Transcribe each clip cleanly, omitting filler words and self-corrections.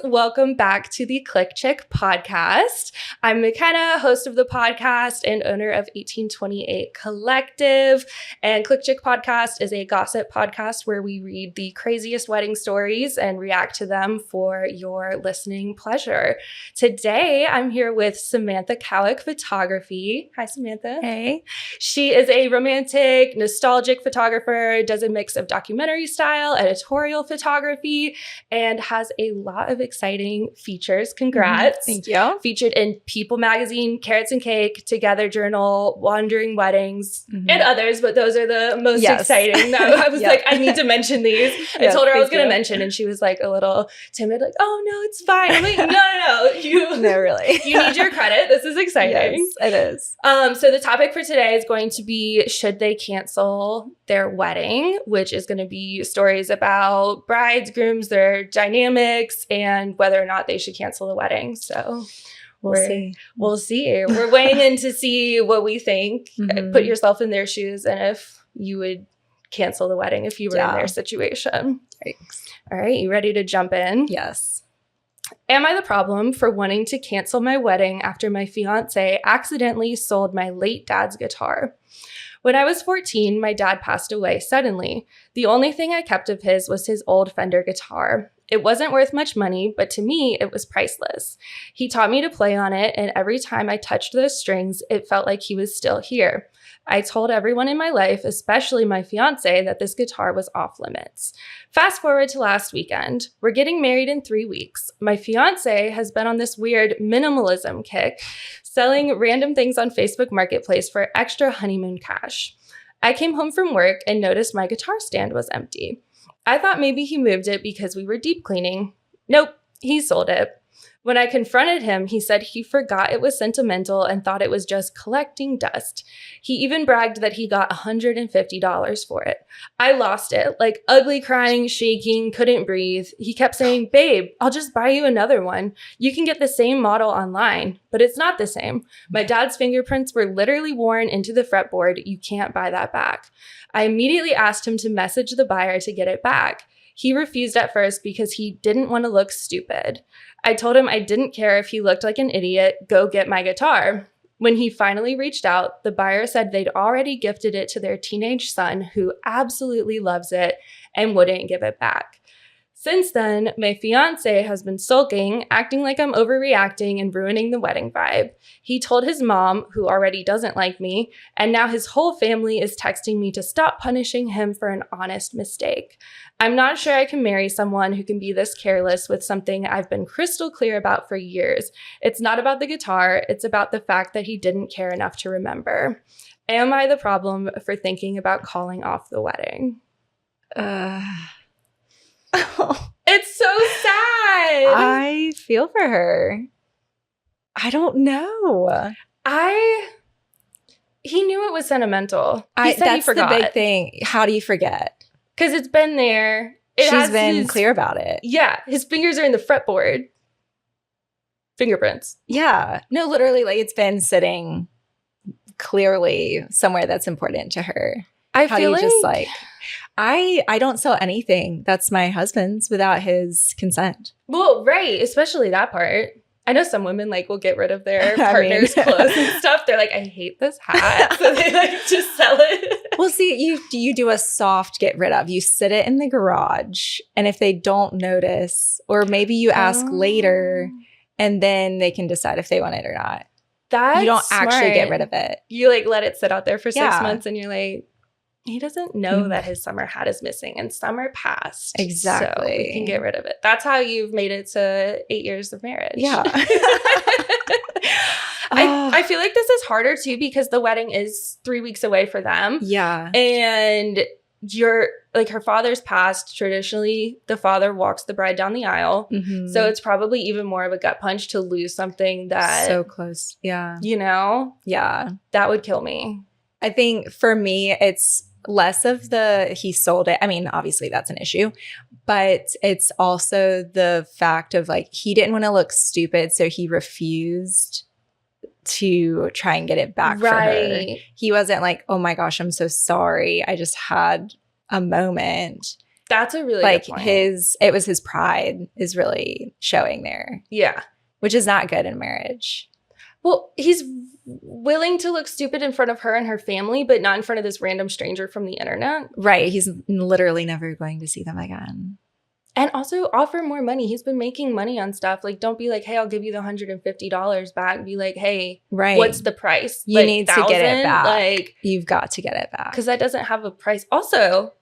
welcome back to the Click Chick podcast. I'm McKenna, host of the podcast and owner of 1828 Collective. And Click Chick podcast is a gossip podcast where we read the craziest wedding stories and react to them for your listening pleasure. Today, I'm here with Samantha Couick Photography. Hi, Samantha. Hey. She is a romantic, nostalgic photographer, does a mix of documentary style, editorial photography, and has a lot of exciting features. Congrats. Thank you. Featured in People Magazine, Carrots and Cake, Together Journal, Wandering Weddings, and others, but those are the most exciting. I was like, I need to mention these. I told her I was going to mention, and she was like a little timid, like, oh, no, it's fine. I'm like, no. No, really. You need your credit. This is exciting. Yes, it is. So the topic for today is going to be, should they cancel their wedding, which is going to be stories about brides, grooms, their dynamics, and whether or not they should cancel the wedding. So we'll see. We'll see. We're weighing in to see what we think. Put yourself in their shoes and if you would cancel the wedding if you were in their situation. Thanks. All right. You ready to jump in? Yes. Am I the problem for wanting to cancel my wedding after my fiance accidentally sold my late dad's guitar? When I was 14, my dad passed away suddenly. The only thing I kept of his was his old Fender guitar. It wasn't worth much money, but to me, it was priceless. He taught me to play on it, and every time I touched those strings, it felt like he was still here. I told everyone in my life, especially my fiance, that this guitar was off limits. Fast forward to last weekend. We're getting married in 3 weeks. My fiance has been on this weird minimalism kick, selling random things on Facebook Marketplace for extra honeymoon cash. I came home from work and noticed my guitar stand was empty. I thought maybe he moved it because we were deep cleaning. Nope, he sold it. When I confronted him, he said he forgot it was sentimental and thought it was just collecting dust. He even bragged that he got $150 for it. I lost it, like ugly crying, shaking, couldn't breathe. He kept saying, babe, I'll just buy you another one. You can get the same model online, but it's not the same. My dad's fingerprints were literally worn into the fretboard. You can't buy that back. I immediately asked him to message the buyer to get it back. He refused at first because he didn't want to look stupid. I told him I didn't care if he looked like an idiot, go get my guitar. When he finally reached out, the buyer said they'd already gifted it to their teenage son, who absolutely loves it and wouldn't give it back. Since then, my fiance has been sulking, acting like I'm overreacting and ruining the wedding vibe. He told his mom, who already doesn't like me, and now his whole family is texting me to stop punishing him for an honest mistake. I'm not sure I can marry someone who can be this careless with something I've been crystal clear about for years. It's not about the guitar, it's about the fact that he didn't care enough to remember. Am I the problem for thinking about calling off the wedding? It's so sad. I feel for her. I don't know. He knew it was sentimental. He said he forgot. That's the big thing. How do you forget? Because it's been there. She's been clear about it. Yeah. His fingers are in the fretboard. Fingerprints. Yeah. No, literally, like it's been sitting clearly somewhere that's important to her. I feel like I don't sell anything that's my husband's without his consent. Well, right. Especially that part. I know some women will get rid of their partner's clothes and stuff. They're like, I hate this hat. So they just sell it. Well, see, you do a soft get rid of. You sit it in the garage. And if they don't notice, or maybe you ask later and then they can decide if they want it or not. You don't actually get rid of it. You let it sit out there for 6 months and you're like, he doesn't know that his summer hat is missing and summer passed. Exactly. So we can get rid of it. That's how you've made it to 8 years of marriage. Yeah. I feel like this is harder too because the wedding is 3 weeks away for them. Yeah. And her father's passed. Traditionally, the father walks the bride down the aisle. So it's probably even more of a gut punch to lose something that so close. Yeah. Yeah. That would kill me. I think for me, it's less of he sold it. I mean, obviously that's an issue, but it's also the fact of he didn't want to look stupid. So he refused to try and get it back for her. He wasn't like, oh my gosh, I'm so sorry. I just had a moment. That's a really like good point. it was his pride is really showing there. Yeah. Which is not good in marriage. Well, he's willing to look stupid in front of her and her family, but not in front of this random stranger from the internet. Right. He's literally never going to see them again. And also offer more money. He's been making money on stuff. Like, don't be like, hey, I'll give you the $150 back. Be like, hey, right. What's the price? You like, need to get it back. Like, you've got to get it back. Because that doesn't have a price. Also,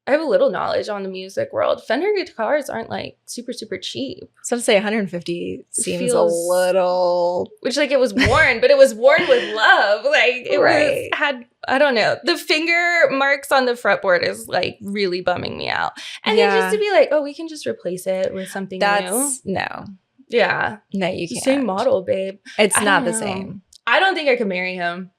I have a little knowledge on the music world. Fender guitars aren't like super, super cheap. So to say 150 seems a little... Which like it was worn, but it was worn with love. Like it had, I don't know. The finger marks on the fretboard is like really bumming me out. And then just to be like, oh, we can just replace it with something new. No. Yeah. No, you can't. Same model, babe. It's not the same. I don't think I could marry him.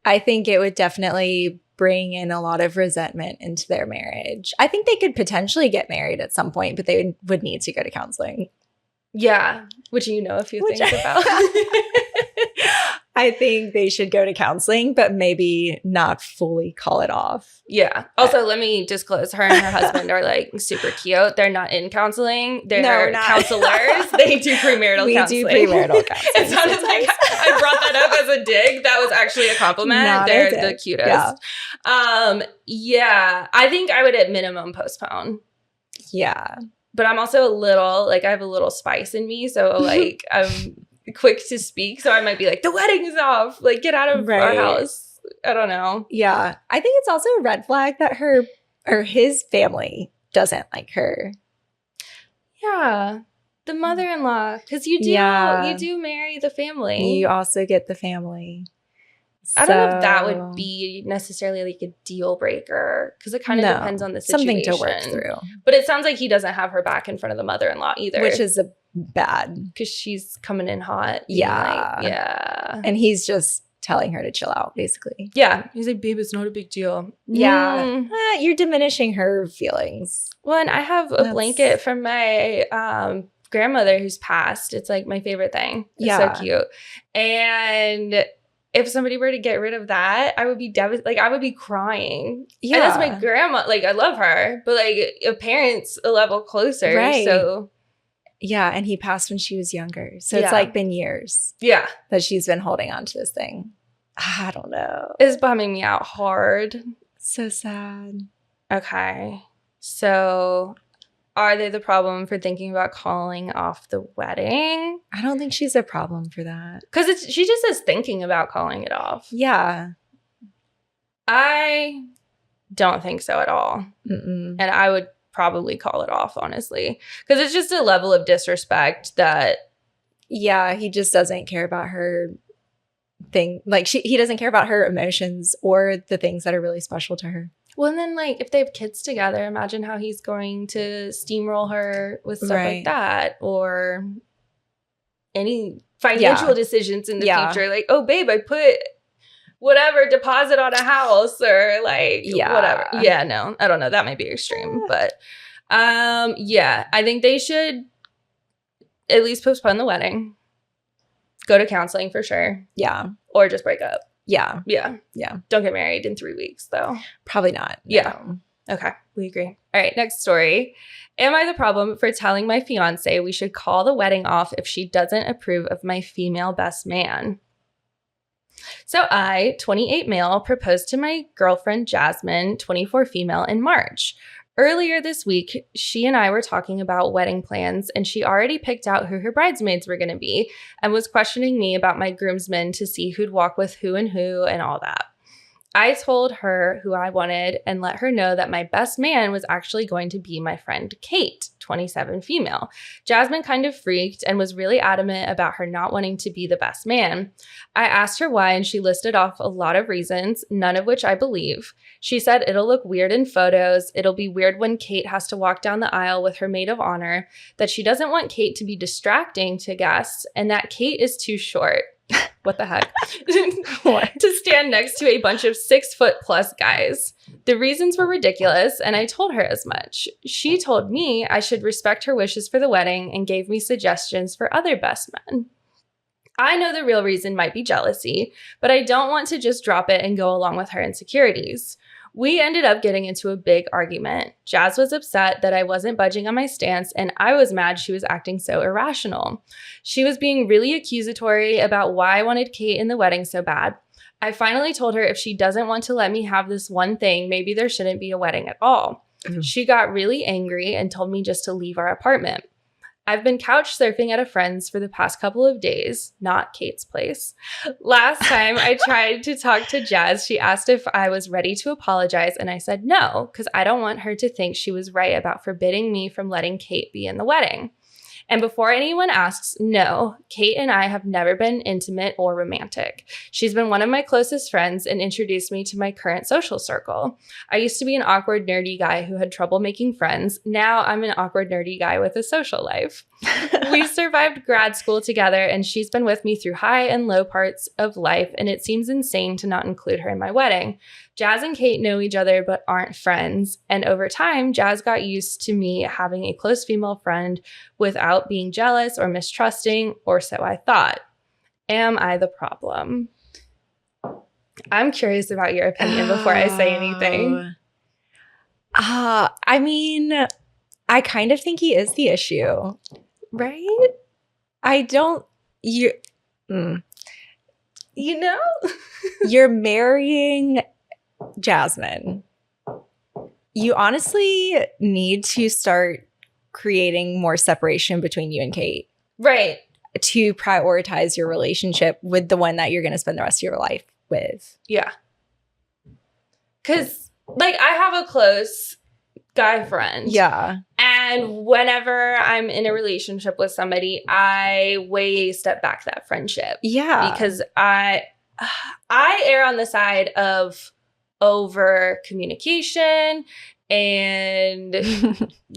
I think it would definitely bring in a lot of resentment into their marriage. I think they could potentially get married at some point, but they would need to go to counseling. Yeah, which you know a few things about. I think they should go to counseling, but maybe not fully call it off. Yeah. Also, let me disclose, her and her husband are like super cute. They're not in counseling. They're counselors. They do premarital counseling. We do premarital counseling. It sounded like I brought that up as a dig. That was actually a compliment. They're the cutest. Yeah. I think I would at minimum postpone. Yeah. But I'm also a little, like I have a little spice in me. So like I'm quick to speak. So I might be like, the wedding's off. Like get out of our house. I don't know. Yeah. I think it's also a red flag that her or his family doesn't like her. Yeah. The mother-in-law. Because you do marry the family. You also get the family. I don't know if that would be necessarily like a deal breaker because it kind of depends on the situation. Something to work through. But it sounds like he doesn't have her back in front of the mother-in-law either. Which is a bad. Because she's coming in hot. Yeah. Like, yeah. And he's just telling her to chill out, basically. Yeah. He's like, babe, it's not a big deal. Yeah. You're diminishing her feelings. Well, and I have a blanket from my grandmother who's passed. It's like my favorite thing. It's so cute. And if somebody were to get rid of that, I would be devastated. Like, I would be crying. Yeah. And that's my grandma. Like, I love her. But, like, a parent's a level closer. Right. So. Yeah. And he passed when she was younger. So it's, like, been years. Yeah. That she's been holding on to this thing. I don't know. It's bumming me out hard. So sad. Okay. So, are they the problem for thinking about calling off the wedding? I don't think she's a problem for that. Because she just says thinking about calling it off. Yeah. I don't think so at all. Mm-mm. And I would probably call it off, honestly. Because it's just a level of disrespect that... Yeah, he just doesn't care about her thing. Like, he doesn't care about her emotions or the things that are really special to her. Well, and then, like, if they have kids together, imagine how he's going to steamroll her with stuff like that. Or any financial decisions in the future. Like, oh, babe, I put whatever deposit on a house or, like, whatever. Yeah, no, I don't know. That might be extreme. But, yeah, I think they should at least postpone the wedding. Go to counseling for sure. Yeah. Or just break up. Yeah. Yeah. Yeah. Don't get married in 3 weeks, though. Probably not. No. Yeah. Okay. We agree. All right. Next story. Am I the problem for telling my fiance we should call the wedding off if she doesn't approve of my female best man? So I, 28 male, proposed to my girlfriend, Jasmine, 24 female, in March. Earlier this week, she and I were talking about wedding plans, and she already picked out who her bridesmaids were going to be and was questioning me about my groomsmen to see who'd walk with who and all that. I told her who I wanted and let her know that my best man was actually going to be my friend Kate, 27 female. Jasmine kind of freaked and was really adamant about her not wanting to be the best man. I asked her why, and she listed off a lot of reasons, none of which I believe. She said it'll look weird in photos, it'll be weird when Kate has to walk down the aisle with her maid of honor, that she doesn't want Kate to be distracting to guests, and that Kate is too short. What the heck? To stand next to a bunch of 6-foot+ guys. The reasons were ridiculous, and I told her as much. She told me I should respect her wishes for the wedding and gave me suggestions for other best men. I know the real reason might be jealousy, but I don't want to just drop it and go along with her insecurities. We ended up getting into a big argument. Jazz was upset that I wasn't budging on my stance, and I was mad she was acting so irrational. She was being really accusatory about why I wanted Kate in the wedding so bad. I finally told her if she doesn't want to let me have this one thing, maybe there shouldn't be a wedding at all. She got really angry and told me just to leave our apartment. I've been couch surfing at a friend's for the past couple of days, not Kate's place. Last time I tried to talk to Jazz, she asked if I was ready to apologize, and I said no, because I don't want her to think she was right about forbidding me from letting Kate be in the wedding. And before anyone asks, no, Kate and I have never been intimate or romantic. She's been one of my closest friends and introduced me to my current social circle. I used to be an awkward, nerdy guy who had trouble making friends. Now I'm an awkward, nerdy guy with a social life. We survived grad school together, and she's been with me through high and low parts of life, and it seems insane to not include her in my wedding. Jazz and Kate know each other but aren't friends, and over time, Jazz got used to me having a close female friend without being jealous or mistrusting, or so I thought. Am I the problem? I'm curious about your opinion before I say anything. I mean, I kind of think he is the issue. Right? I don't, You know? you're marrying Jasmine. You honestly need to start creating more separation between you and Kate. Right. To prioritize your relationship with the one that you're going to spend the rest of your life with. Yeah. Because, like, I have a close guy friend. Yeah. And whenever I'm in a relationship with somebody, I way step back that friendship. Yeah. Because I err on the side of over communication, and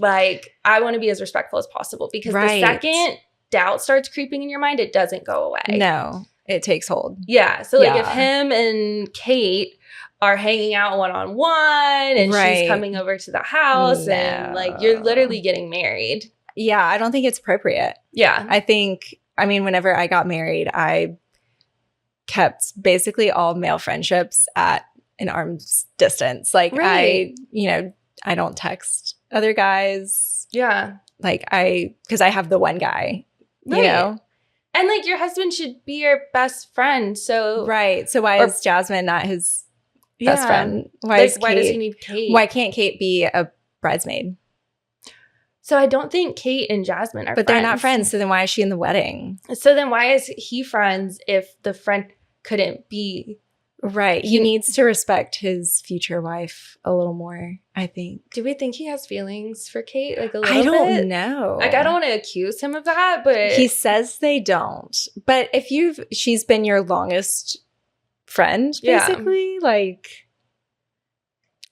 like I want to be as respectful as possible, because the second doubt starts creeping in your mind, it doesn't go away. No, it takes hold. Yeah. So like if him and Kate are hanging out one-on-one and she's coming over to the house and like you're literally getting married. Yeah, I don't think it's appropriate. Yeah. I mean, whenever I got married, I kept basically all male friendships at an arm's distance. Like I don't text other guys. Yeah. Like because I have the one guy, you know? And like your husband should be your best friend. So So why is Jasmine not his best friend? Why does he need Kate? Why can't Kate be a bridesmaid? So I don't think Kate and Jasmine are friends. But they're not friends. So then why is she in the wedding? So then why is he friends if the friend couldn't be? Right. He needs to respect his future wife a little more, I think. Do we think he has feelings for Kate? Like a little bit? I don't know. Like I don't want to accuse him of that, but he says they don't. But she's been your longest friend, basically. Like,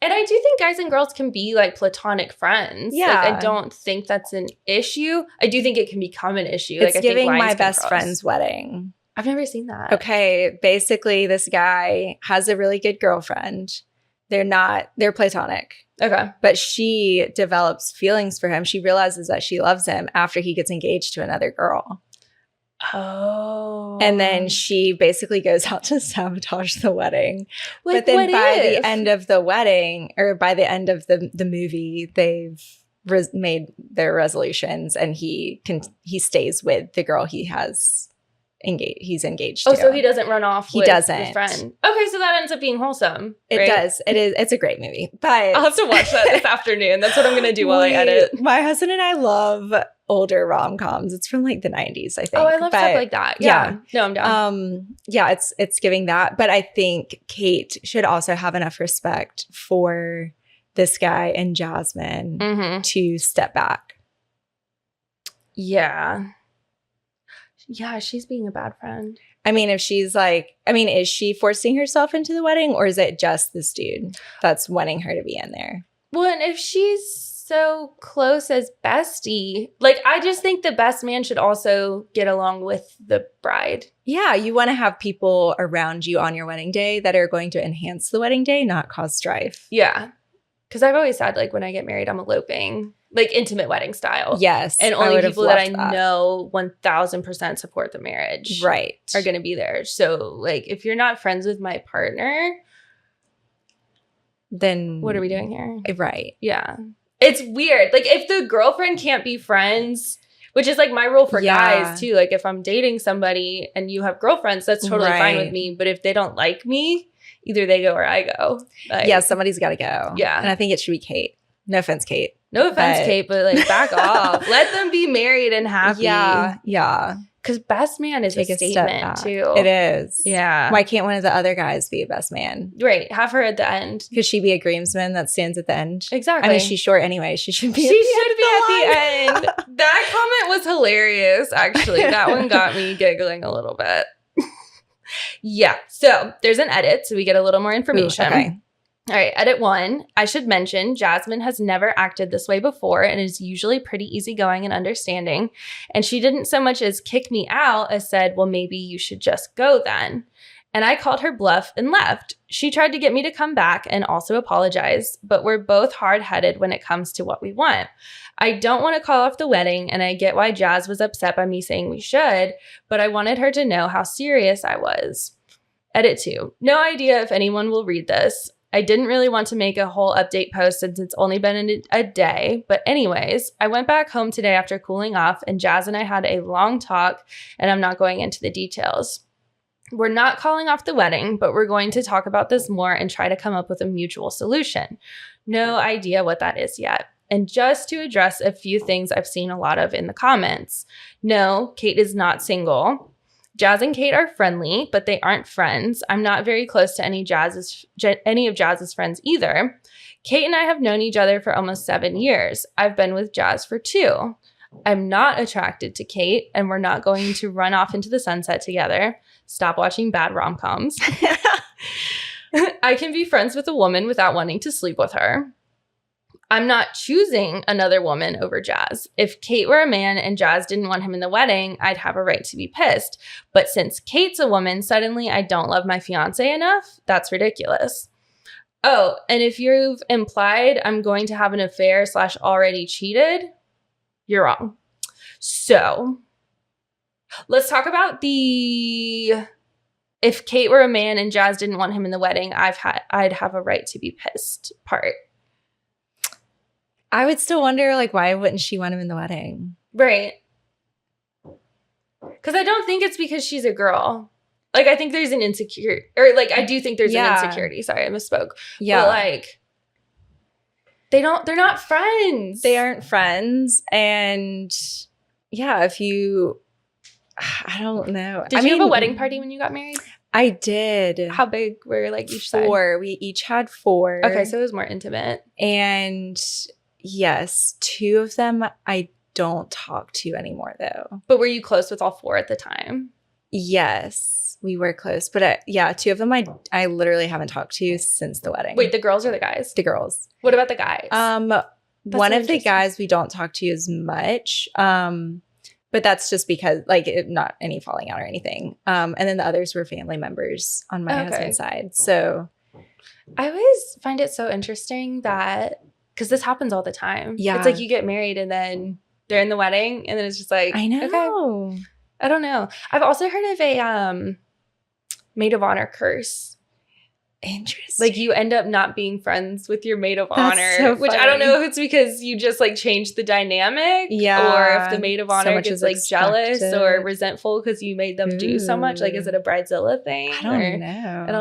and I do think guys and girls can be like platonic friends. Yeah. Like, I don't think that's an issue. I do think it can become an issue. It's like, giving I think My Best Friend's Wedding. I've never seen that. Okay. Basically, this guy has a really good girlfriend. They're platonic. Okay. But she develops feelings for him. She realizes that she loves him after he gets engaged to another girl. Oh. And then she basically goes out to sabotage the wedding. Like, but then by the end of the wedding, or by the end of the movie, they've made their resolutions, and he stays with the girl he's engaged to. Oh, so he doesn't run off with his friend. Okay, so that ends up being wholesome. It does. It's a great movie. But I'll have to watch that this afternoon. That's what I'm going to do while I edit. My husband and I love older rom-coms. It's from like the 90s, I think. Oh, I love stuff like that. Yeah. No, I'm down. Yeah, it's giving that. But I think Kate should also have enough respect for this guy and Jasmine to step back. Yeah. Yeah, she's being a bad friend. I mean, is she forcing herself into the wedding, or is it just this dude that's wanting her to be in there? Well, and if she's so close as bestie, like, I just think the best man should also get along with the bride. Yeah, you want to have people around you on your wedding day that are going to enhance the wedding day, not cause strife. Yeah. Because I've always said, like, when I get married, I'm eloping. Like intimate wedding style. Yes. And only people that I know 1000% support the marriage are going to be there. So like if you're not friends with my partner, then what are we doing here? Right. Yeah. It's weird. Like, if the girlfriend can't be friends, which is like my rule for guys too. Like, if I'm dating somebody and you have girlfriends, that's totally fine with me. But if they don't like me, either they go or I go. Like, yeah, somebody's got to go. Yeah. And I think it should be Kate. No offense, Kate. No offense, Kate, but like, back off. Let them be married and happy. Yeah. Yeah. Because best man is a statement too. It is. Yeah. Why can't one of the other guys be a best man? Right. Have her at the end. Could she be a groomsman that stands at the end? Exactly. I mean, she's short anyway. She should be at the end. That comment was hilarious, actually. That one got me giggling a little bit. Yeah. So there's an edit, so we get a little more information. Ooh, okay. All right, edit 1. I should mention Jasmine has never acted this way before and is usually pretty easygoing and understanding. And she didn't so much as kick me out as said, well, maybe you should just go then. And I called her bluff and left. She tried to get me to come back and also apologize, but we're both hard-headed when it comes to what we want. I don't want to call off the wedding, and I get why Jazz was upset by me saying we should, but I wanted her to know how serious I was. Edit 2. No idea if anyone will read this. I didn't really want to make a whole update post since it's only been a day. But anyways, I went back home today after cooling off, and Jazz and I had a long talk, and I'm not going into the details. We're not calling off the wedding, but we're going to talk about this more and try to come up with a mutual solution. No idea what that is yet. And just to address a few things I've seen a lot of in the comments. No, Kate is not single. Jazz and Kate are friendly, but they aren't friends. I'm not very close to any of Jazz's friends either. Kate and I have known each other for almost 7 years. I've been with Jazz for 2. I'm not attracted to Kate, and we're not going to run off into the sunset together. Stop watching bad rom-coms. I can be friends with a woman without wanting to sleep with her. I'm not choosing another woman over Jazz. If Kate were a man and Jazz didn't want him in the wedding, I'd have a right to be pissed. But since Kate's a woman, suddenly I don't love my fiance enough? That's ridiculous. Oh, and if you've implied I'm going to have an affair / already cheated, you're wrong. So let's talk about the if Kate were a man and Jazz didn't want him in the wedding, I'd have a right to be pissed part. I would still wonder, like, why wouldn't she want him in the wedding? Right. Because I don't think it's because she's a girl. Like, I think there's an insecurity. Or, like, I do think there's an insecurity. Sorry, I misspoke. Yeah. But, like, they're not friends. They aren't friends. And, yeah, if you, I don't know. Did you have a wedding party when you got married? I did. How big were, like, each side? 4. We each had 4. Okay, so it was more intimate. And yes, 2 of them I don't talk to anymore, though. But were you close with all 4 at the time? Yes, we were close. But yeah, 2 of them I literally haven't talked to since the wedding. Wait, the girls or the guys? The girls. What about the guys? One of the guys we don't talk to as much. But that's just because, like, not any falling out or anything. And then the others were family members on my husband's side. So I always find it so interesting that, because this happens all the time. Yeah. It's like you get married and then they're in the wedding and then it's just like, I know. Okay. I don't know. I've also heard of a maid of honor curse. Interesting. Like, you end up not being friends with your maid of That's honor, so which funny. I don't know if it's because you just, like, changed the dynamic, or if the maid of honor gets, like, jealous or resentful because you made them do so much. Like, is it a bridezilla thing? I don't know. I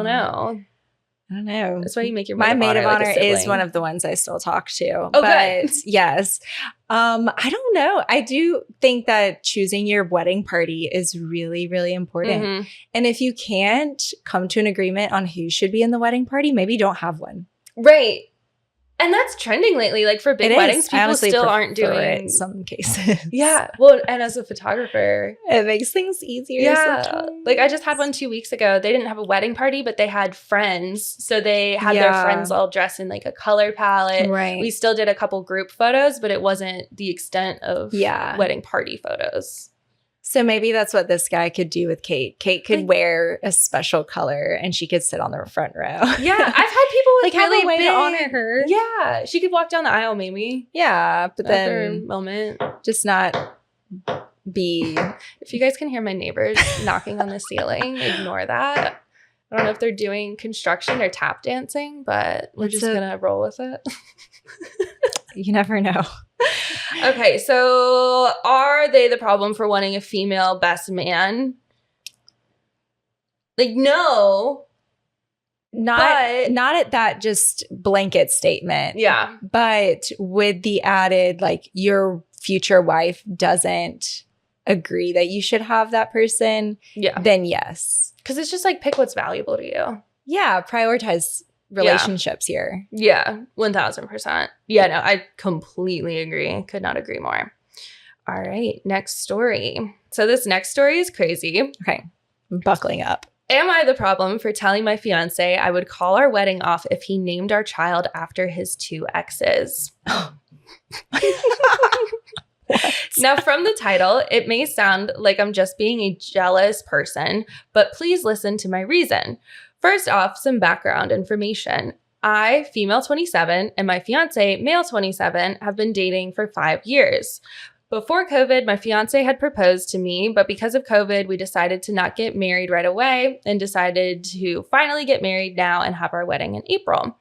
don't know. That's why you make your maid of honor like is one of the ones I still talk to. Okay. But yes. I don't know. I do think that choosing your wedding party is really, really important. Mm-hmm. And if you can't come to an agreement on who should be in the wedding party, maybe don't have one. Right. And that's trending lately. Like, for big weddings, people still aren't doing it in some cases. Yeah. Well, and as a photographer, it makes things easier. Yeah. Sometimes. Like, I just had one 2 weeks ago. They didn't have a wedding party, but they had friends. So they had their friends all dressed in, like, a color palette. Right. We still did a couple group photos, but it wasn't the extent of wedding party photos. So maybe that's what this guy could do with Kate. Kate could wear a special color and she could sit on the front row. Yeah. I've had people with like, really have a way big, to honor her. Yeah. She could walk down the aisle, maybe. Yeah. But then moment. Just not be. If you guys can hear my neighbors knocking on the ceiling, ignore that. I don't know if they're doing construction or tap dancing, but we're just going to roll with it. You never know. Okay, so are they the problem for wanting a female best man? Like, no. Not at that just blanket statement. Yeah. But with the added, like, your future wife doesn't agree that you should have that person, then yes. Because it's just like, pick what's valuable to you. Yeah, prioritize relationships here. Yeah, 1000%. Yeah, no, I completely agree. Could not agree more. All right, next story. So this next story is crazy. Okay, I'm buckling up. Am I the problem for telling my fiance I would call our wedding off if he named our child after his 2 exes? Now, from the title, it may sound like I'm just being a jealous person, but please listen to my reason. First off, some background information. I, female 27, and my fiance, male 27, have been dating for 5 years. Before COVID, my fiance had proposed to me, but because of COVID, we decided to not get married right away and decided to finally get married now and have our wedding in April.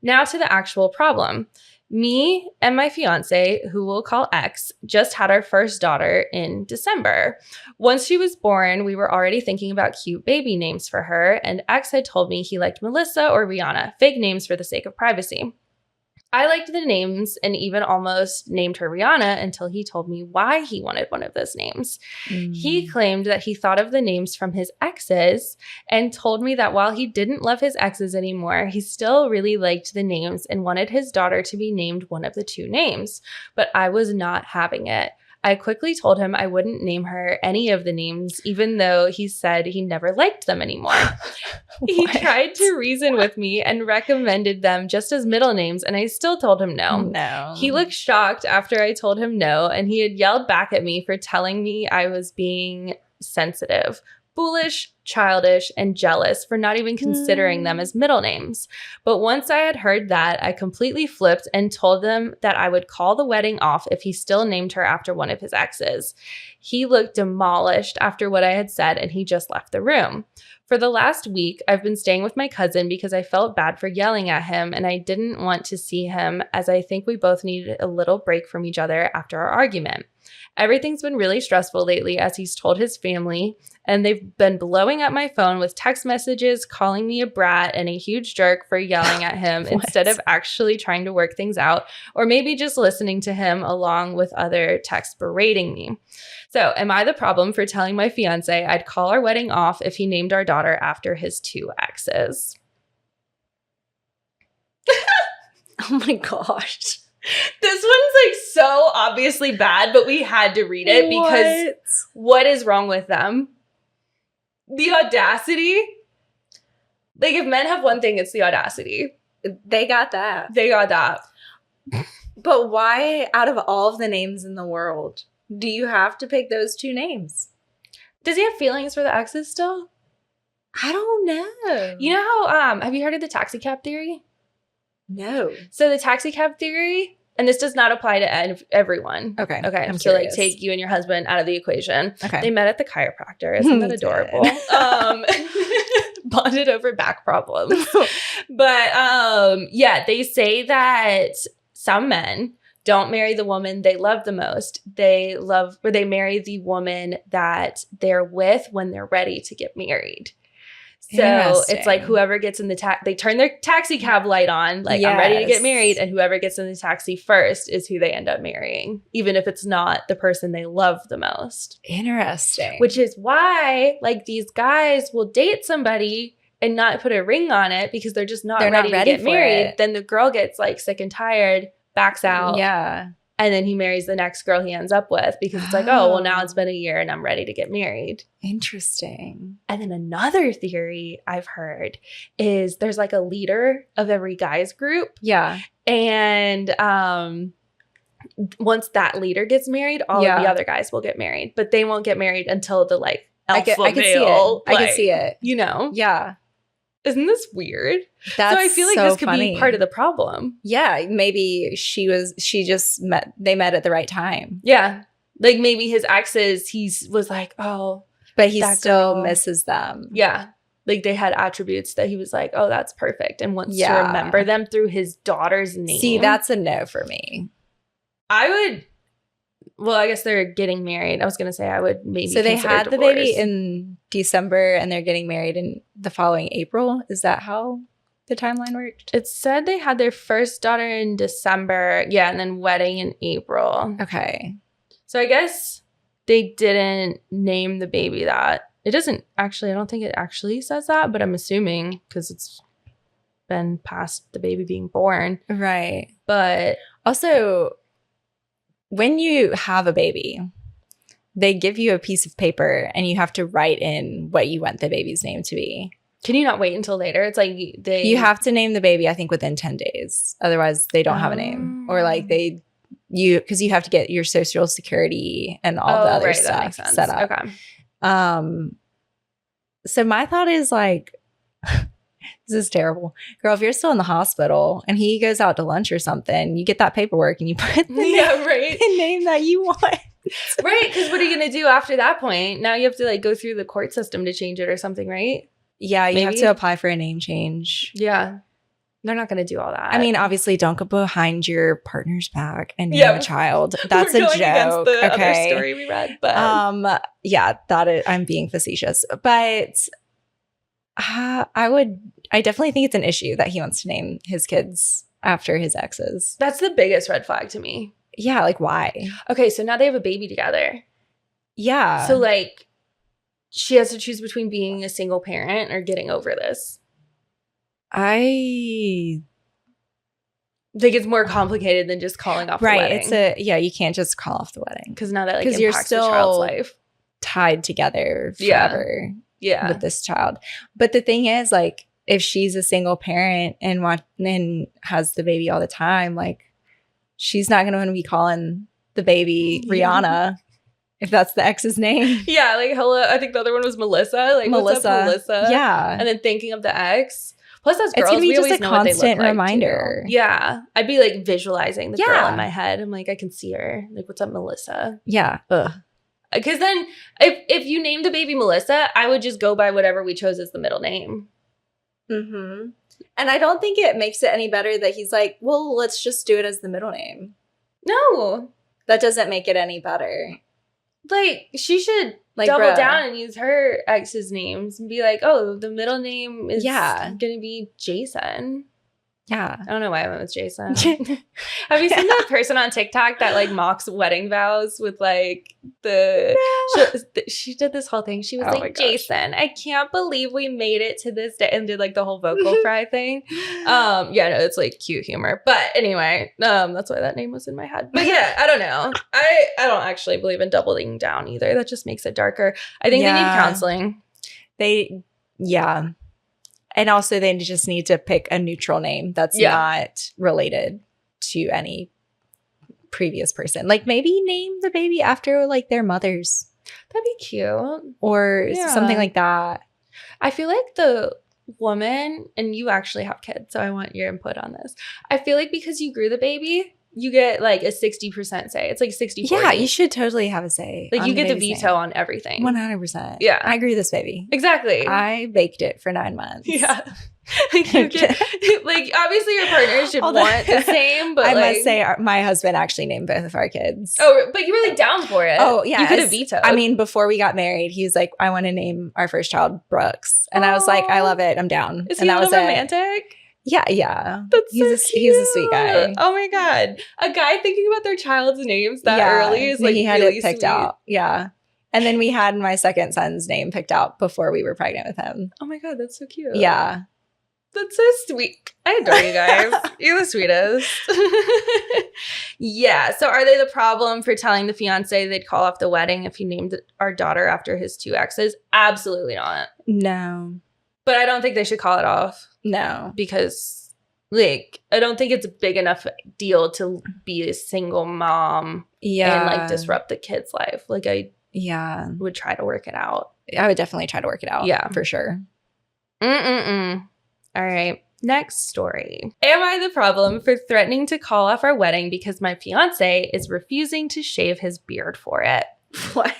Now to the actual problem. Me and my fiance, who we'll call X, just had our first daughter in December. Once she was born, we were already thinking about cute baby names for her, and X had told me he liked Melissa or Rihanna, fake names for the sake of privacy. I liked the names and even almost named her Rihanna until he told me why he wanted one of those names. He claimed that he thought of the names from his exes and told me that while he didn't love his exes anymore, he still really liked the names and wanted his daughter to be named one of the 2 names. But I was not having it. I quickly told him I wouldn't name her any of the names, even though he said he never liked them anymore. He tried to reason with me and recommended them just as middle names, and I still told him no. No. He looked shocked after I told him no, and he had yelled back at me for telling me I was being sensitive, foolish, childish, and jealous for not even considering them as middle names. But once I had heard that, I completely flipped and told them that I would call the wedding off if he still named her after one of his exes. He looked demolished after what I had said, and he just left the room. For the last week, I've been staying with my cousin because I felt bad for yelling at him, and I didn't want to see him as I think we both needed a little break from each other after our argument. Everything's been really stressful lately as he's told his family, and they've been blowing up my phone with text messages, calling me a brat and a huge jerk for yelling at him instead of actually trying to work things out, or maybe just listening to him along with other texts berating me. So am I the problem for telling my fiance I'd call our wedding off if he named our daughter after his 2 exes? Oh my gosh. This one's like so obviously bad, but we had to read it because what is wrong with them? The audacity. Like, if men have one thing, it's the audacity. They got that. They got that. But why, out of all of the names in the world, do you have to pick those 2 names? Does he have feelings for the exes still? I don't know. You know how, have you heard of the taxi cab theory? No. So the taxi cab theory, and this does not apply to everyone. Okay. I'm so like, take you and your husband out of the equation. Okay. They met at the chiropractor. Isn't that adorable? Bonded over back problems. But yeah, they say that some men don't marry the woman they love the most. They marry the woman that they're with when they're ready to get married. So it's like whoever gets in the they turn their taxi cab light on, like, I'm ready to get married, and whoever gets in the taxi first is who they end up marrying, even if it's not the person they love the most. Interesting. Which is why, like, these guys will date somebody and not put a ring on it because they're just not ready to get married. Then the girl gets like sick and tired, backs out. Yeah. And then he marries the next girl he ends up with because it's like, oh, well, now it's been a year and I'm ready to get married. Interesting. And then another theory I've heard is there's like a leader of every guy's group. Yeah. And once that leader gets married, all of the other guys will get married. But they won't get married until the like alpha male. I can see it. I can see it. You know? Yeah. Isn't this weird? That's so I feel like so this could funny. be part of the problem. Yeah, maybe they met at the right time. Yeah. Like maybe his exes, was like, oh. But he still misses them. Yeah. Like they had attributes that he was like, oh, that's perfect, and wants to Yeah. remember them through his daughter's name. See, that's a no for me. I would. Well, I guess they're getting married. I was gonna say I would maybe. So they consider had the divorce. baby in December, and they're getting married in the following April. Is that how the timeline worked? It said they had their first daughter in December. Yeah, and then wedding in April. Okay. So I guess they didn't name the baby that. It doesn't actually. I don't think it actually says that, but I'm assuming because it's been past the baby being born. Right. But Also, when you have a baby, they give you a piece of paper and you have to write in what you want the baby's name to be. can you not wait until later? It's like You have to name the baby, I think, within 10 days. Otherwise, they don't have a name. Or like because you have to get your social security and all the other stuff set up. Okay. So my thought is like, this is terrible. Girl, if you're still in the hospital and he goes out to lunch or something, you get that paperwork and you put the name that you want. Right, because what are you going to do after that point? Now you have to like go through the court system to change it or something, right? Yeah, you have to apply for a name change. Yeah. They're not going to do all that. I mean, obviously, don't go behind your partner's back and name a child. That's a joke. Against the other story we read, but yeah, I'm being facetious, but I definitely think it's an issue that he wants to name his kids after his exes. That's the biggest red flag to me. Yeah, like why? Okay, so now they have a baby together. Yeah. So like, she has to choose between being a single parent or getting over this. I think it's more complicated than just calling off the wedding. You can't just call off the wedding. Because now that like impacts you're still the child's life. Tied together forever with this child. But the thing is, like, if she's a single parent and has the baby all the time, like, she's not going to want to be calling the baby Rihanna if that's the ex's name. Yeah, like, hello. I think the other one was Melissa. Like, what's up, Melissa? Yeah. And then thinking of the ex. Plus, as girls, it's gonna be we just always a know what they constant look like, reminder. Too. Yeah. I'd be like visualizing the girl in my head. I'm like, I can see her. Like, what's up, Melissa? Yeah. Because then if you named the baby Melissa, I would just go by whatever we chose as the middle name. Mm-hmm. And I don't think it makes it any better that he's like, well, let's just do it as the middle name. No. That doesn't make it any better. Like, she should double down and use her ex's names and be like, oh, the middle name is going to be Jason. Yeah. I don't know why I went with Jason. Have you seen that person on TikTok that like mocks wedding vows with like she did this whole thing. She was like, Jason, I can't believe we made it to this day, and did like the whole vocal fry thing. Yeah, no, it's like cute humor. But anyway, that's why that name was in my head. But yeah, I don't know. I don't actually believe in doubling down either. That just makes it darker. I think they need counseling. And also they just need to pick a neutral name that's not related to any previous person. Like maybe name the baby after like their mothers. That'd be cute. Or something like that. I feel like the woman, and you actually have kids, so I want your input on this. I feel like because you grew the baby, you get like a 60% say. It's like 60-40. Yeah, you should totally have a say. Like you get the veto on everything. 100%. Yeah. I grew this baby. Exactly. I baked it for 9 months. Yeah. Like, obviously your partner should want the same, but I must say my husband actually named both of our kids. Oh, but you were like down for it. Oh, yeah. You could have vetoed. I mean, before we got married, he was like, I want to name our first child Brooks. And I was like, I love it. I'm down. Is he a little romantic? Yeah. That's he's a sweet guy. Oh my God. A guy thinking about their child's names that early is like, he had really it picked sweet. out. Yeah. And then we had my second son's name picked out before we were pregnant with him. Oh my God, that's so cute. Yeah. That's so sweet. I adore you guys. You're the sweetest. Yeah. So are they the problem for telling the fiance they'd call off the wedding if he named our daughter after his two exes? Absolutely not. No. But I don't think they should call it off. No. Because, like, I don't think it's a big enough deal to be a single mom and, like, disrupt the kid's life. Like, I would try to work it out. I would definitely try to work it out. Yeah. For sure. All right. Next story. Am I the problem for threatening to call off our wedding because my fiance is refusing to shave his beard for it? What?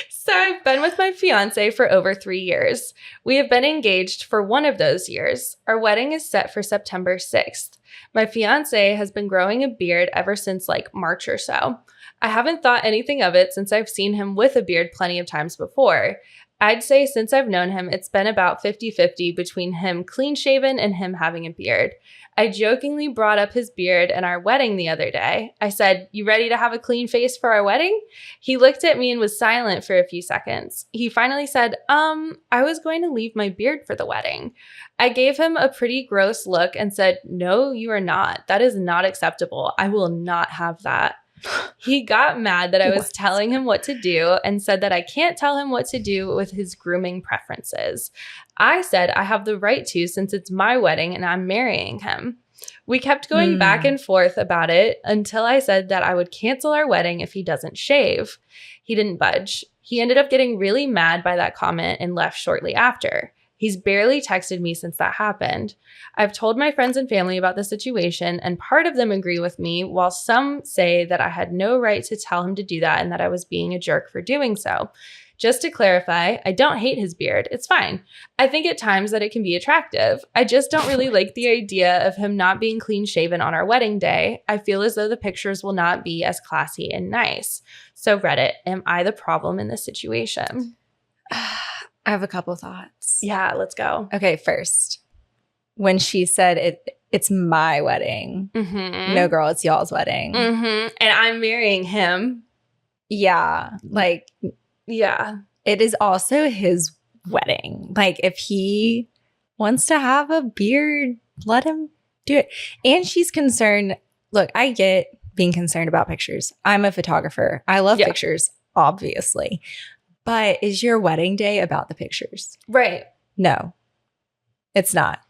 So I've been with my fiance for over 3 years. We have been engaged for one of those years. Our wedding is set for September 6th. My fiance has been growing a beard ever since like March or so. I haven't thought anything of it since I've seen him with a beard plenty of times before. I'd say since I've known him, it's been about 50-50 between him clean shaven and him having a beard. I jokingly brought up his beard at our wedding the other day. I said, "You ready to have a clean face for our wedding?" He looked at me and was silent for a few seconds. He finally said, I was going to leave my beard for the wedding. I gave him a pretty gross look and said, "No, you are not. That is not acceptable. I will not have that." He got mad that I was telling him what to do and said that I can't tell him what to do with his grooming preferences. I said I have the right to since it's my wedding and I'm marrying him. We kept going back and forth about it until I said that I would cancel our wedding if he doesn't shave. He didn't budge. He ended up getting really mad by that comment and left shortly after. He's barely texted me since that happened. I've told my friends and family about the situation, and part of them agree with me, while some say that I had no right to tell him to do that and that I was being a jerk for doing so. Just to clarify, I don't hate his beard. It's fine. I think at times that it can be attractive. I just don't really like the idea of him not being clean shaven on our wedding day. I feel as though the pictures will not be as classy and nice. So Reddit, am I the problem in this situation? I have a couple thoughts. Yeah, let's go. Okay, first, when she said it's my wedding, no, girl, it's y'all's wedding. And I'm marrying him. Yeah, like, yeah. It is also his wedding. Like, if he wants to have a beard, let him do it. And she's concerned. Look, I get being concerned about pictures. I'm a photographer. I love pictures, obviously. But is your wedding day about the pictures? Right. No, it's not.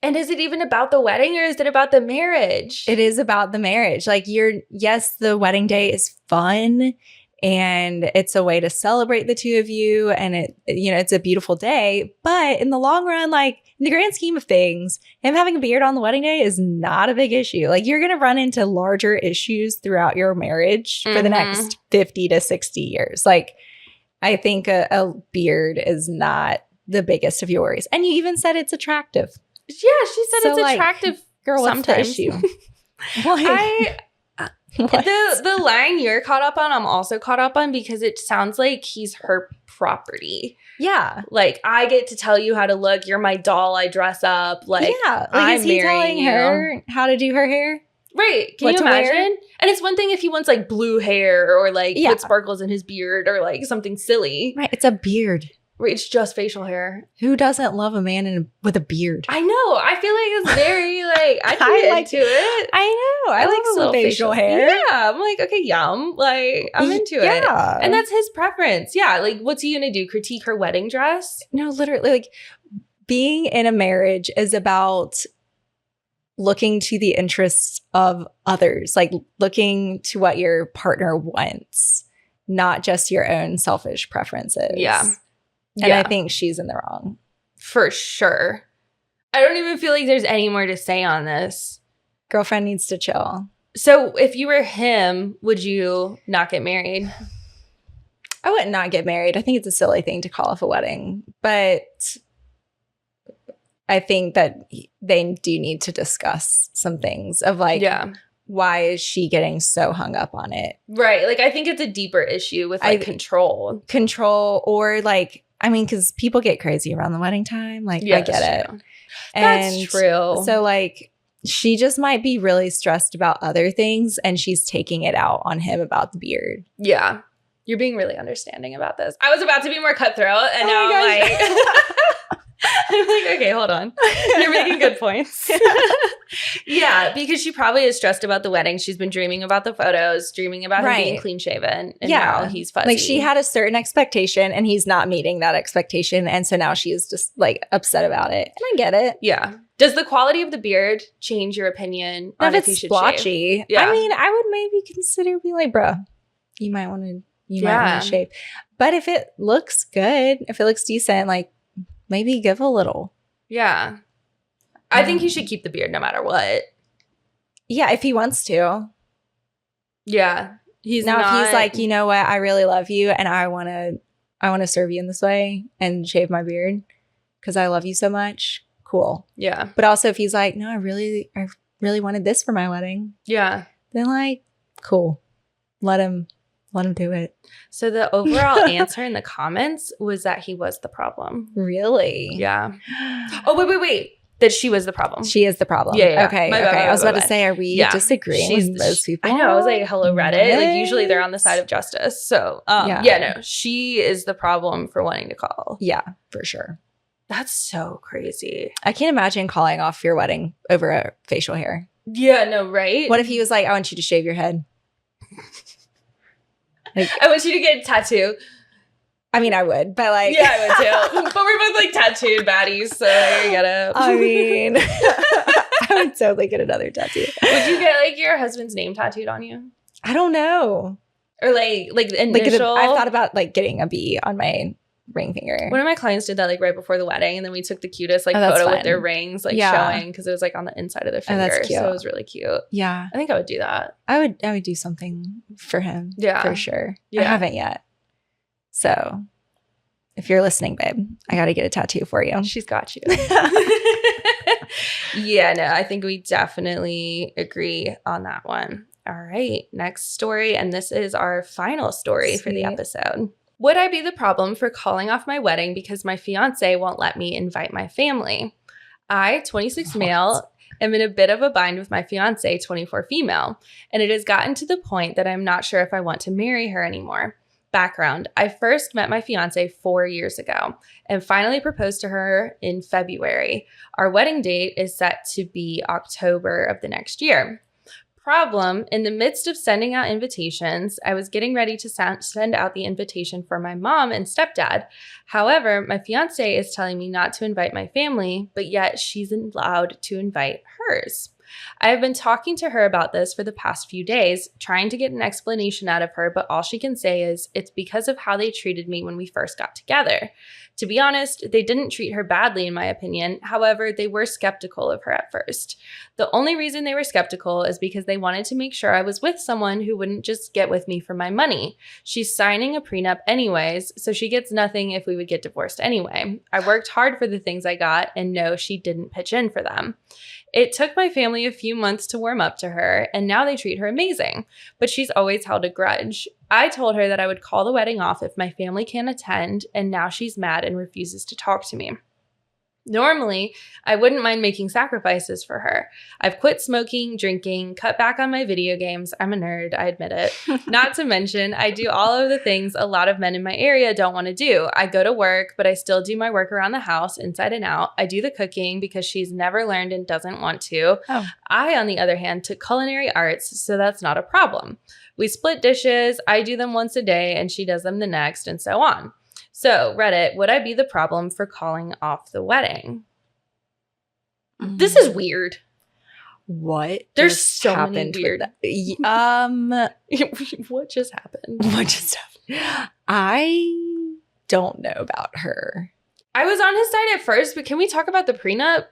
And is it even about the wedding or is it about the marriage? It is about the marriage. Like, yes, the wedding day is fun and it's a way to celebrate the two of you. And it's a beautiful day. But in the long run, like in the grand scheme of things, him having a beard on the wedding day is not a big issue. Like, you're going to run into larger issues throughout your marriage for the next 50 to 60 years. Like, I think a beard is not the biggest of your worries. And you even said it's attractive. Yeah, she said it's attractive. Girl, what's the sometimes. issue? The line you're caught up on, I'm also caught up on because it sounds like he's her property. Yeah. Like, I get to tell you how to look. You're my doll. I dress up. Like, yeah. Like, is he telling her how to do her hair? Right. Can you imagine? And it's one thing if he wants like blue hair or like put sparkles in his beard or like something silly. Right. It's a beard. Right. It's just facial hair. Who doesn't love a man with a beard? I know. I feel like it's very like, I'd be into it. I know. I like a some facial hair. Yeah. I'm like, okay, yum. Like, I'm into it. And that's his preference. Yeah. Like, what's he going to do? Critique her wedding dress? No, literally, like, being in a marriage is about looking to the interests of others, like looking to what your partner wants, not just your own selfish preferences. Yeah. And I think she's in the wrong. For sure. I don't even feel like there's any more to say on this. Girlfriend needs to chill. So if you were him, would you not get married? I would not get married. I think it's a silly thing to call off a wedding. But I think that they do need to discuss some things of like, why is she getting so hung up on it? Right. Like, I think it's a deeper issue with like control. Control, or like, I mean, because people get crazy around the wedding time. Like, I get it. That's true. So like, she just might be really stressed about other things and she's taking it out on him about the beard. Yeah. You're being really understanding about this. I was about to be more cutthroat and now I'm like... I'm like, okay, hold on. You're making good points. Yeah, because she probably is stressed about the wedding. She's been dreaming about the photos, dreaming about him being clean shaven. And now he's fuzzy. Like, she had a certain expectation and he's not meeting that expectation. And so now she is just like upset about it. And I get it. Yeah. Does the quality of the beard change your opinion on if he should splotchy, shave? Yeah. I mean, I would maybe consider being like, bro, you might want to shave. But if it looks good, if it looks decent, like, maybe give a little. Yeah. I think he should keep the beard no matter what. Yeah, if he wants to. Yeah. He's now, not, if he's like, you know what, I really love you and I want to serve you in this way and shave my beard because I love you so much, cool. Yeah. But also if he's like, no, I really wanted this for my wedding. Yeah. Then like, cool. Let him do it. So the overall answer in the comments was that he was the problem. Really? Yeah. Oh, wait. That she was the problem. She is the problem. Yeah. Okay. My bad, I was about to say, are we disagreeing with most people? I know. I was like, hello, Reddit. Like, usually they're on the side of justice. So, no. She is the problem for wanting to call. Yeah, for sure. That's so crazy. I can't imagine calling off your wedding over a facial hair. Yeah, no, right? What if he was like, I want you to shave your head? Like, I want you to get a tattoo. I mean, I would, but like... Yeah, I would too. But we're both like tattooed baddies, so there you go. I mean, I would totally get another tattoo. Would you get like your husband's name tattooed on you? I don't know. Or like initial? I've thought about like getting a B on my ring finger. One of my clients did that like right before the wedding, and then we took the cutest like photo with their rings like showing because it was like on the inside of their finger. That's cute. So it was really cute. Yeah. I think I would do that. I would do something for him. Yeah. For sure. Yeah. I haven't yet. So if you're listening, babe, I got to get a tattoo for you. She's got you. Yeah, no, I think we definitely agree on that one. All right, next story. And this is our final story for the episode. Would I be the problem for calling off my wedding because my fiance won't let me invite my family? I, 26 male, am in a bit of a bind with my fiance, 24 female, and it has gotten to the point that I'm not sure if I want to marry her anymore. Background: I first met my fiance 4 years ago and finally proposed to her in February. Our wedding date is set to be October of the next year. Problem: in the midst of sending out invitations, I was getting ready to send out the invitation for my mom and stepdad. However, my fiance is telling me not to invite my family, but yet she's allowed to invite hers. I have been talking to her about this for the past few days, trying to get an explanation out of her, but all she can say is it's because of how they treated me when we first got together. To be honest, they didn't treat her badly in my opinion. However, they were skeptical of her at first. The only reason they were skeptical is because they wanted to make sure I was with someone who wouldn't just get with me for my money. She's signing a prenup anyways, so she gets nothing if we would get divorced anyway. I worked hard for the things I got, and no, she didn't pitch in for them. It took my family a few months to warm up to her, and now they treat her amazing, but she's always held a grudge. I told her that I would call the wedding off if my family can't attend, and now she's mad and refuses to talk to me. Normally, I wouldn't mind making sacrifices for her. I've quit smoking, drinking, cut back on my video games. I'm a nerd, I admit it. Not to mention, I do all of the things a lot of men in my area don't want to do. I go to work, but I still do my work around the house, inside and out. I do the cooking because she's never learned and doesn't want to. Oh. I, on the other hand, took culinary arts, so that's not a problem. We split dishes. I do them once a day, and she does them the next, and so on. So, Reddit, would I be the problem for calling off the wedding? This is weird. What? There's so many weird. What just happened? What just happened? I don't know about her. I was on his side at first, but can we talk about the prenup?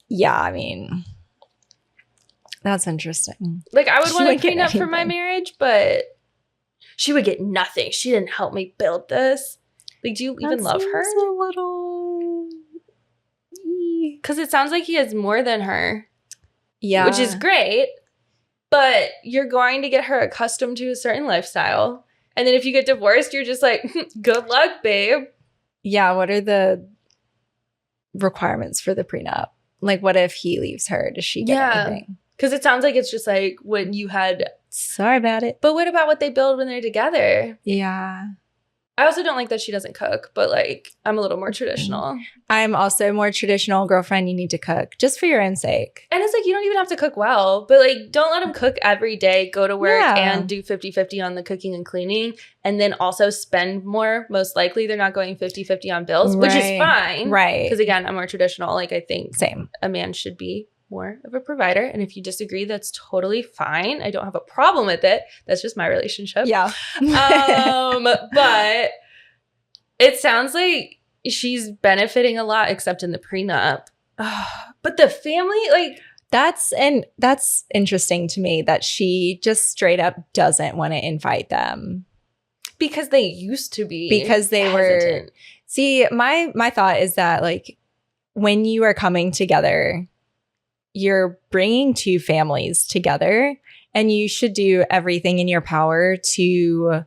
Yeah, I mean, that's interesting. Like, I would want a prenup for my marriage, but she would get nothing. She didn't help me build this. Like, do you even love her? A little. Because it sounds like he has more than her. Yeah. Which is great. But you're going to get her accustomed to a certain lifestyle. And then if you get divorced, you're just like, good luck, babe. Yeah. What are the requirements for the prenup? Like, what if he leaves her? Does she get anything? Because it sounds like it's just like when you had... Sorry about it. But what about what they build when they're together? Yeah. I also don't like that she doesn't cook, but like I'm a little more traditional. I'm also more traditional. Girlfriend, you need to cook just for your own sake. And it's like you don't even have to cook well, but like don't let them cook every day, go to work and do 50-50 on the cooking and cleaning, and then also spend more. Most likely they're not going 50-50 on bills, which is fine. Right. Because again, I'm more traditional. Like I think same. A man should be more of a provider. And if you disagree, that's totally fine. I don't have a problem with it. That's just my relationship. Yeah. But it sounds like she's benefiting a lot, except in the prenup. But the family, like, That's interesting to me that she just straight up doesn't want to invite them. Because they used to be. Because they hesitant. were. See, my thought is that like when you are coming together, you're bringing two families together, and you should do everything in your power to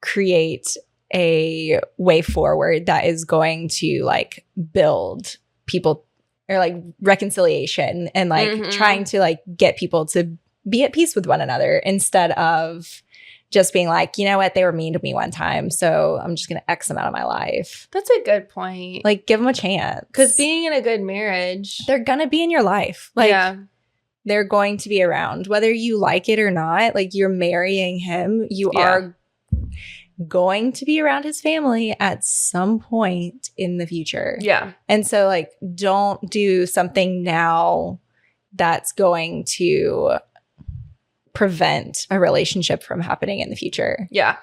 create a way forward that is going to like build people, or like reconciliation, and like trying to like get people to be at peace with one another, instead of just being like, you know what, they were mean to me one time, so I'm just gonna X them out of my life. That's a good point. Like, give them a chance. Because being in a good marriage, they're gonna be in your life. Like, they're going to be around. Whether you like it or not, like, you're marrying him. You are going to be around his family at some point in the future. Yeah. And so, like, don't do something now that's going to prevent a relationship from happening in the future. Yeah.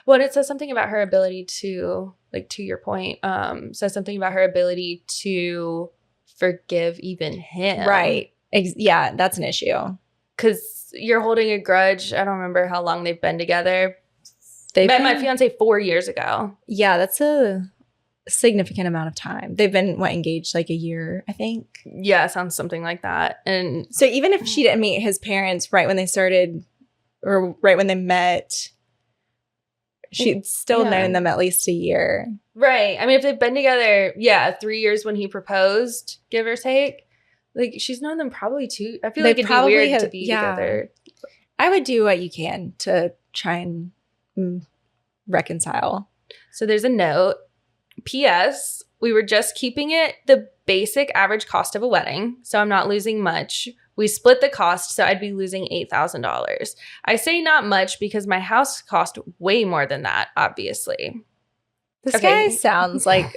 Well, it says something about her ability to, like, to your point, says something about her ability to forgive even him. Right. Yeah, that's an issue. Because you're holding a grudge. I don't remember how long they've been together. They met my fiance 4 years ago. Yeah, that's a significant amount of time. They've been engaged like a year, I think. Yeah, sounds something like that. And so even if she didn't meet his parents right when they started, or right when they met, she'd still known them at least a year. Right. I mean, if they've been together, 3 years when he proposed, give or take. Like, she's known them probably 2. I feel like it'd be weird to be together. I would do what you can to try and reconcile. So there's a note. P.S. We were just keeping it the basic average cost of a wedding, so I'm not losing much. We split the cost, so I'd be losing $8,000. I say not much because my house cost way more than that, obviously. This guy sounds like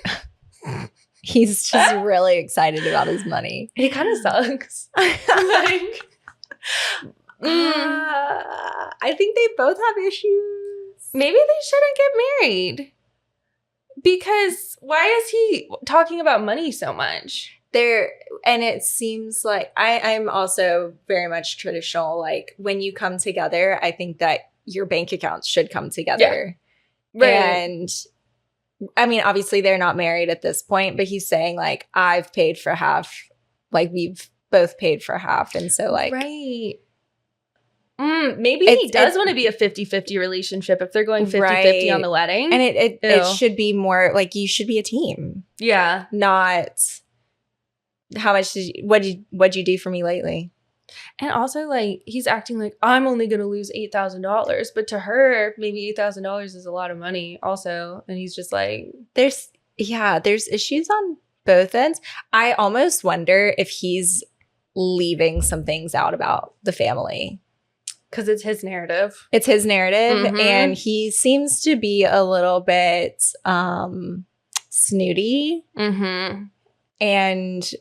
he's just really excited about his money. He kind of sucks. I think they both have issues. Maybe they shouldn't get married. Because why is he talking about money so much? And it seems like I'm also very much traditional. Like, when you come together, I think that your bank accounts should come together. Yeah. Right. And I mean, obviously they're not married at this point, but he's saying like, I've paid for half. Like, we've both paid for half. And so like, right. Maybe he does want to be a 50-50 relationship if they're going 50-50 on the wedding. And it should be more like, you should be a team. Yeah. Not how much what'd you do for me lately? And also, like, he's acting like, I'm only going to lose $8,000. But to her, maybe $8,000 is a lot of money also. And he's just like, there's issues on both ends. I almost wonder if he's leaving some things out about the family. Because it's his narrative. It's his narrative. And he seems to be a little bit snooty. And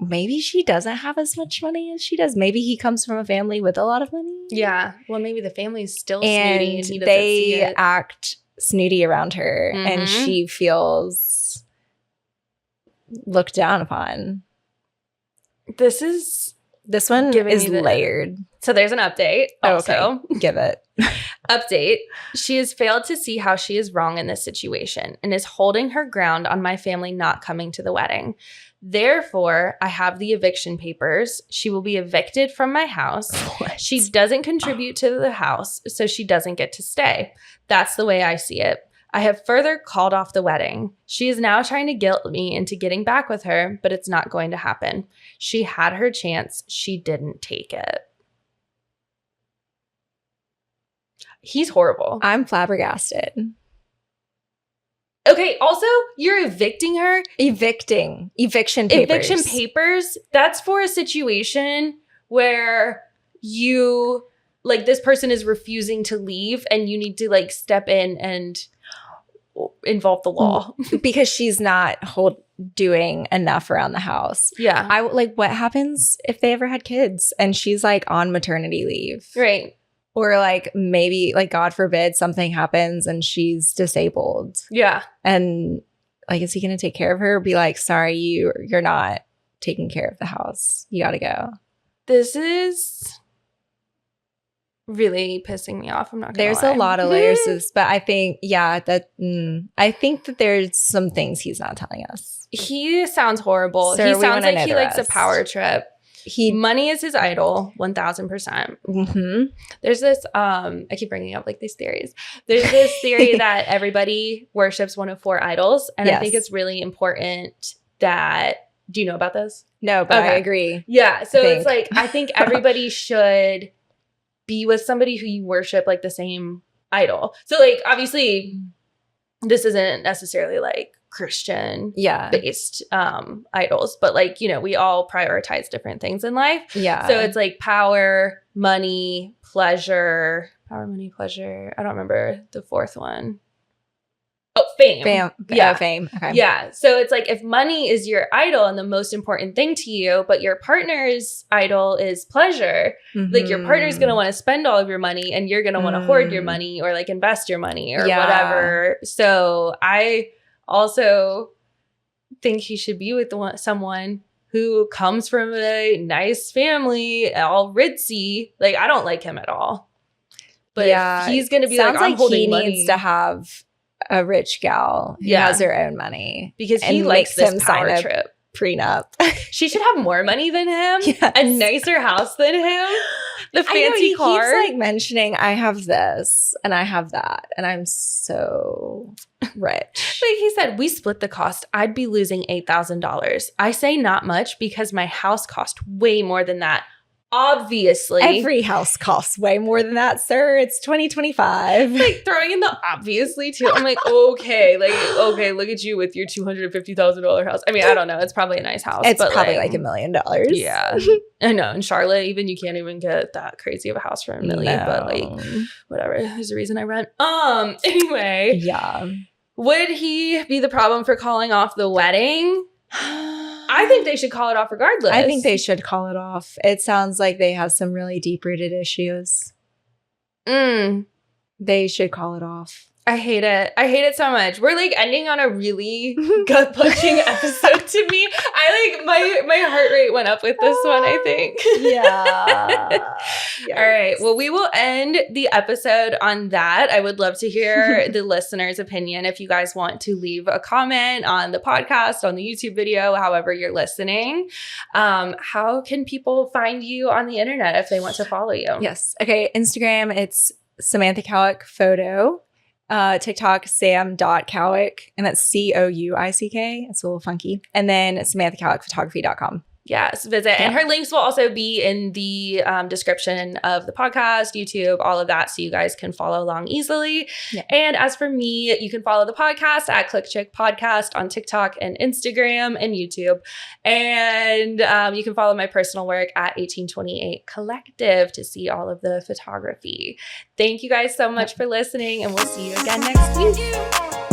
maybe she doesn't have as much money as she does. Maybe he comes from a family with a lot of money. Yeah. Well, maybe the family's still snooty. And they act snooty around her. And she feels looked down upon. This one is layered. So there's an update also. Okay. Give it. Update. She has failed to see how she is wrong in this situation and is holding her ground on my family not coming to the wedding. Therefore, I have the eviction papers. She will be evicted from my house. What? She doesn't contribute to the house, so she doesn't get to stay. That's the way I see it. I have further called off the wedding. She is now trying to guilt me into getting back with her, but it's not going to happen. She had her chance. She didn't take it. He's horrible. I'm flabbergasted. Okay, also, you're evicting her? Eviction papers. Eviction papers, that's for a situation where you, like, this person is refusing to leave and you need to, like, step in and involve the law. Because she's not doing enough around the house. Yeah. What happens if they ever had kids and she's, like, on maternity leave? Right. Or, like, maybe, like, God forbid, something happens and she's disabled. Yeah. And, like, is he going to take care of her? Or be like, sorry, you're not taking care of the house. You got to go. This is really pissing me off. I'm not gonna There's lie. a lot of layers to this, but I think, I think that there's some things he's not telling us. He sounds horrible. Sir, he we sounds wanna like know he the likes a rest. power trip. Money is his idol, 1000%. Mm-hmm. There's this, I keep bringing up like these theories. There's this theory that everybody worships one of 4 idols. And I think it's really important that, do you know about this? No, but I Okay. agree. Yeah. So think. it's like, I think everybody should be with somebody who you worship like the same idol. So like, obviously this isn't necessarily like Christian based idols, but like, you know, we all prioritize different things in life. Yeah. So it's like power, money, pleasure. Power, money, pleasure. I don't remember the 4th one. Oh, fame. Yeah. Fame. Okay. Yeah. So it's like if money is your idol and the most important thing to you, but your partner's idol is pleasure, like your partner's going to want to spend all of your money and you're going to want to hoard your money or like invest your money or whatever. So I also think he should be with someone who comes from a nice family, all ritzy. Like, I don't like him at all. But if he's going to be like, I'm holding money. He needs to have a rich gal who has her own money. Because he likes this power sign trip. Prenup. She should have more money than him. A nicer house than him. The fancy car. He keeps like mentioning, I have this and I have that. And I'm so rich. Like he said, we split the cost. I'd be losing $8,000. I say not much because my house cost way more than that. Obviously. Every house costs way more than that, sir. It's 2025. Like throwing in the obviously too. I'm like, okay, look at you with your $250,000 house. I mean, I don't know. It's probably a nice house. It's but probably like $1 million. Yeah. I know. In Charlotte, even you can't even get that crazy of a house for $1 million. But like, whatever. There's a reason I rent. Anyway. Yeah. Would he be the problem for calling off the wedding? I think they should call it off regardless. I think they should call it off. It sounds like they have some really deep-rooted issues. They should call it off. I hate it. I hate it so much. We're like ending on a really gut-punching episode to me. I like my heart rate went up with this one, I think. Yeah. All right. Well, we will end the episode on that. I would love to hear the listener's opinion. If you guys want to leave a comment on the podcast, on the YouTube video, however you're listening, how can people find you on the internet if they want to follow you? Yes. Okay. Instagram, it's Samantha Couick Photo. TikTok, sam.couick, and that's Couick. It's a little funky. And then SamanthaCouickPhotography.com. Yes, visit. Yeah. And her links will also be in the description of the podcast, YouTube, all of that, so you guys can follow along easily. Yeah. And as for me, you can follow the podcast at Click Chick Podcast on TikTok and Instagram and YouTube. And you can follow my personal work at 1828 Collective to see all of the photography. Thank you guys so much for listening, and we'll see you again next week.